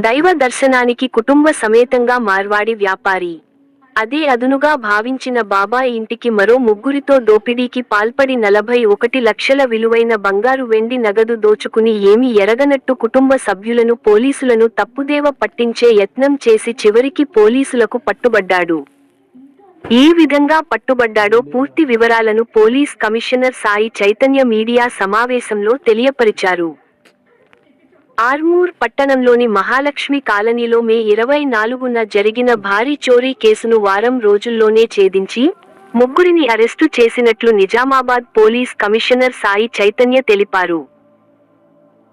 దైవ దర్శనానికి కుటుంబ సమేతంగా మార్వాడి వ్యాపారి. అదే అదునుగా భావించిన బాబాయ్ ఇంటికి మరో ముగ్గురితో దోపిడీకి పాల్పడి 41 లక్షల విలువైన బంగారు వెండి నగదు దోచుకుని ఏమీ ఎరగనట్టు కుటుంబ సభ్యులను పోలీసులను తప్పుదేవ పట్టించే యత్నం చేసి చివరికి పోలీసులకు పట్టుబడ్డాడు. ఏ విధంగా పట్టుబడ్డాడో పూర్తి వివరాలను police commissioner Sai Chaitanya media సమావేశంలో తెలియపరిచారు. ఆర్మూర్ పట్టణంలోని మహాలక్ష్మి కాలనీలో మే 24న జరిగిన భారీ చోరీ కేసును వారం రోజుల్లోనే ఛేదించి ముగ్గురిని అరెస్టు చేసినట్లు నిజామాబాద్ పోలీస్ కమిషనర్ సాయి చైతన్య తెలిపారు.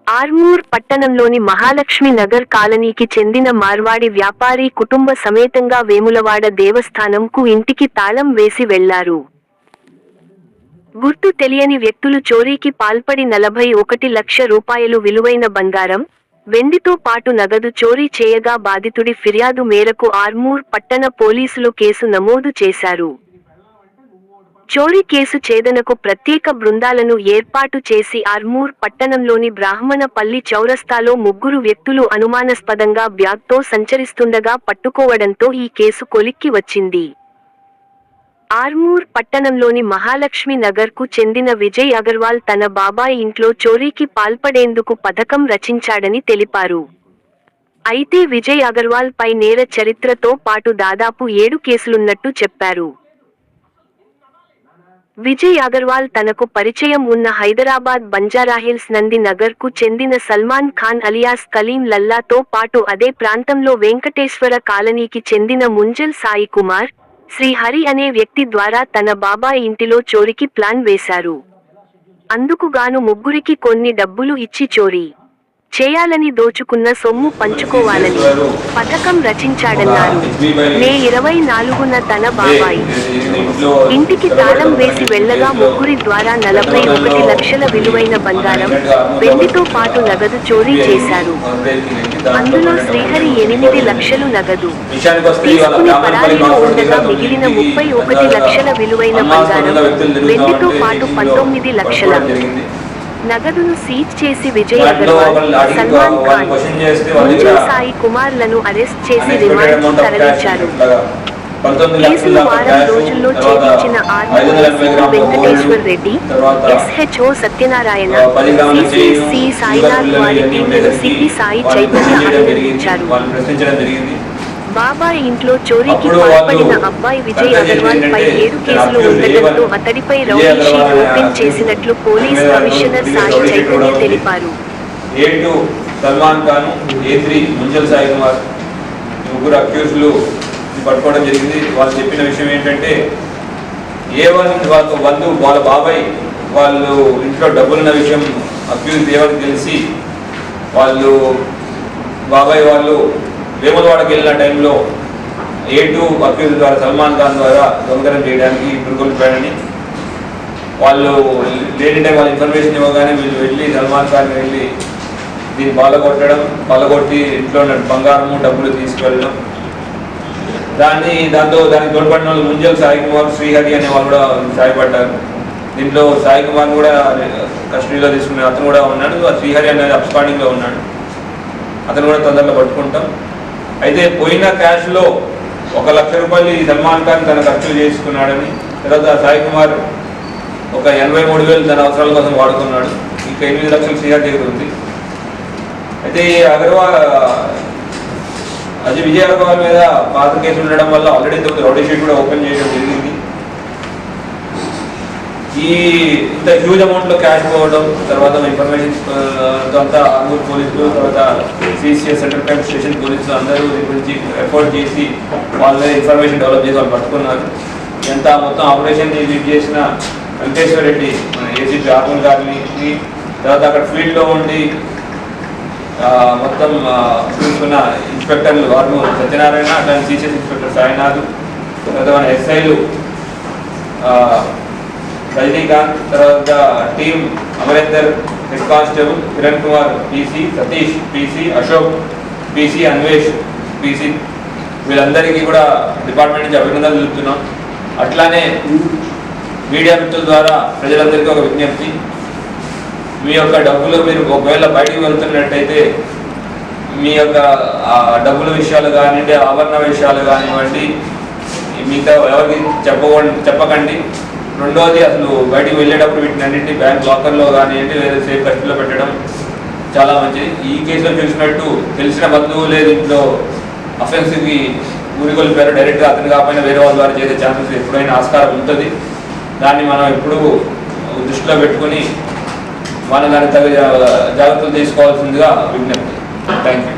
ఆర్మూర్ పట్టణంలోని మహాలక్ష్మి నగర్ కాలనీకి చెందిన మార్వాడి వ్యాపారి కుటుంబ సమేతంగా వేములవాడ దేవస్థానంకు ఇంటికి తాళం వేసి వెళ్లారు. గుర్తు తెలియని వ్యక్తులు చోరీకి పాల్పడి 41 లక్ష రూపాయలు విలువైన బంగారం, వెండితో పాటు నగదు చోరీ చేయగా బాధితుడి ఫిర్యాదు మేరకు ఆర్మూర్ పట్టణ పోలీసులు కేసు నమోదు చేశారు. చోరీ కేసు ఛేదనకు ప్రత్యేక బృందాలను ఏర్పాటు చేసి ఆర్మూర్ పట్టణంలోని బ్రాహ్మణపల్లి చౌరస్తాలో ముగ్గురు వ్యక్తులు అనుమానాస్పదంగా బ్యాగ్తో సంచరిస్తుండగా పట్టుకోవడంతో ఈ కేసు కొలిక్కి వచ్చింది. ఆర్మూర్ పట్టణంలోని మహాలక్ష్మి నగర్కు చెందిన విజయ్ అగర్వాల్ తన బాబాయ్ ఇంట్లో చోరీకి పాల్పడేందుకు పథకం రచించాడని తెలిపారు. అయితే విజయ్ అగర్వాల్ పై నేర చరిత్రతో పాటు దాదాపు 7 కేసులున్నట్టు చెప్పారు. విజయ్ అగర్వాల్ తనకు పరిచయం ఉన్న హైదరాబాద్ బంజారాహిల్స్ నంది నగర్కు చెందిన సల్మాన్ ఖాన్ అలియాస్ కలీం లల్లాతో పాటు అదే ప్రాంతంలో వెంకటేశ్వర కాలనీకి చెందిన ముంజల్ సాయి కుమార్, శ్రీహరి అనే వ్యక్తి ద్వారా తన బాబాయ్ ఇంటిలో చోరీకి ప్లాన్ వేశారు. అందుకుగాను ముగ్గురికి కొన్ని డబ్బులు ఇచ్చి చోరీ చేయాలని, దోచుకున్న సొమ్ము పంచుకోవాలని పథకం రచించాడన్నారు. మే 24న తన బాబాయ్ ఇంటికి తాళం వేసి వెళ్లగా ముగ్గురి ద్వారా 41 లక్షల విలువైన బంగారం, వెండితో పాటు నగదు చోరీ చేశారు. అందులో శ్రీహరి 8 లక్షలు నగదు తీసుకుని పరారీలో ఉండగా మిగిలిన 31 లక్షల విలువైన బంగారం, వెండితో పాటు 19 లక్షల నగదును సీజ్ చేసి విజయ్ అగర్వాల్, సల్మాన్ ఖాన్, ముంజల్ సాయి కుమార్లను అరెస్ట్ చేసి రిమాండ్కు తరలించారు. కేసును వారం రోజుల్లో ఛేదించిన Armoor SI Venkateshwar Reddy, SHO Satyanarayana, CCC Sainath వారి టీంలను సిపి సాయి చైతన్య అభినందించారు. బాబాయ్ ఇంట్లో చోరీకి పాల్పడిన అబ్బాయి విజయ్ అగర్వాల్ పై 7 కేసులు ఉండటంతో అతడిపై రౌడీ షీట్ ఓపెన్ చేసినట్లు పోలీస్ కమిషనర్ సాయి చైతన్య తెలిపారు. A2 సల్మాన్ ఖాన్, A3 ముంజల్ సాయి కుమార్ ముగ్గురు అక్యూజ్లు పట్టుకోవడం జరిగింది. వాళ్ళు చెప్పిన విషయం ఏంటంటే A1 వాళ్ళ బాబాయ్ వాళ్ళు ఇంట్లో డబ్బులున్న విషయం అక్యూజ్ దేవానికి తెలిసి వాళ్ళు బాబాయ్ వాళ్ళు వేములవాడకి వెళ్ళిన టైంలో A2 అక్యూజ్ ద్వారా సల్మాన్ ఖాన్ ద్వారా దొంగతనం చేయడానికి పురుగొల్పాడని, వాళ్ళు లేని టైం వాళ్ళు ఇన్ఫర్మేషన్ ఇవ్వగానే వీళ్ళు వెళ్ళి సల్మాన్ ఖాన్ వెళ్ళి దీన్ని పగలగొట్టి ఇంట్లో ఉన్న బంగారము డబ్బులు తీసుకువెళ్ళడం, దానికి తోడ్పడిన వాళ్ళు ముంజల్ సాయి కుమార్, శ్రీహరి అనే వాళ్ళు కూడా సాయపడ్డారు. దీంట్లో సాయి కుమార్ కూడా కస్టడీలో తీసుకున్న అతను కూడా ఉన్నాడు. శ్రీహరి అనేది అబ్స్కాండింగ్లో ఉన్నాడు. అతను కూడా తొందరలో పట్టుకుంటాం. అయితే పోయిన క్యాష్లో 1 లక్ష రూపాయలు ఈ సల్మాన్ ఖాన్ తన ఖర్చు చేసుకున్నాడని, తర్వాత సాయి కుమార్ ఒక 83,000 తన అవసరాల కోసం వాడుకున్నాడు. ఇంకా 8 లక్షలు శ్రీహరి దగ్గర ఉంది. అయితే విజయ్ అగర్వాల్ మీద పాత కేసు ఉండడం వల్ల ఆల్రెడీ రౌడీ షీట్ కూడా ఓపెన్ చేయడం జరిగింది. ఇంత హ్యూజ్ అమౌంట్లో క్యాష్ పోవడం, తర్వాత ఇన్ఫర్మేషన్ అంతా ఆర్మూర్ పోలీసులు, తర్వాత సిసిఎస్ సెంట్రల్ క్రైమ్ స్టేషన్ పోలీసులు అందరూ దీని గురించి ఎఫర్ట్ చేసి వాళ్ళ ఇన్ఫర్మేషన్ డెవలప్ చేసి వాళ్ళు పట్టుకున్నారు. ఎంత మొత్తం ఆపరేషన్ లీడ్ చేసిన వెంకటేశ్వర రెడ్డి, మన ఏసీపీ ఆర్మూర్ గారిని, తర్వాత అక్కడ ఫీల్డ్లో ఉండి మొత్తం చూసుకున్న ఇన్స్పెక్టర్లు ఆర్మూర్ సత్యనారాయణ, అట్లాంటి సిసిఎస్ ఇన్స్పెక్టర్ సాయినాథ్, తర్వాత మన ఎస్ఐలు రజనీకాంత్, తర్వాత team Amarender, head constable Kiran Kumar PC, Satish PC, Ashok PC, Anvesh PC, వీళ్ళందరికీ కూడా డిపార్ట్మెంట్ నుంచి అభినందనలు తెలుపుతున్నాం. అట్లానే మీడియా మిత్రుల ద్వారా ప్రజలందరికీ ఒక విజ్ఞప్తి, మీ యొక్క డబ్బులు మీరు ఒకవేళ బయటికి వెళ్తున్నట్టయితే మీ యొక్క డబ్బుల విషయాలు కానివ్వండి, ఆభరణ విషయాలు కానివ్వండి, మిగతా ఎవరికి చెప్పకండి. రెండోది, అసలు బయటికి వెళ్ళేటప్పుడు వీటిని అన్నింటి బ్యాంక్ లాకర్లో కానివ్వండి, లేదా సేఫ్ ఖర్చులో పెట్టడం చాలా మంచిది. ఈ కేసులో చూసినట్టు తెలిసిన బంధువు లేదు ఇంట్లో అఫెన్స్కి ఊరికొల్పారు, డైరెక్ట్గా అతను కాకపోయినా వేరే వాళ్ళ ద్వారా చేసే ఛాన్సెస్ ఎప్పుడైనా ఆస్కారం ఉంటుంది. దాన్ని మనం ఎప్పుడూ దృష్టిలో పెట్టుకొని మన దానికి తగ్గ జాగ్రత్తలు తీసుకోవాల్సిందిగా విజ్ఞప్తి. Thank you.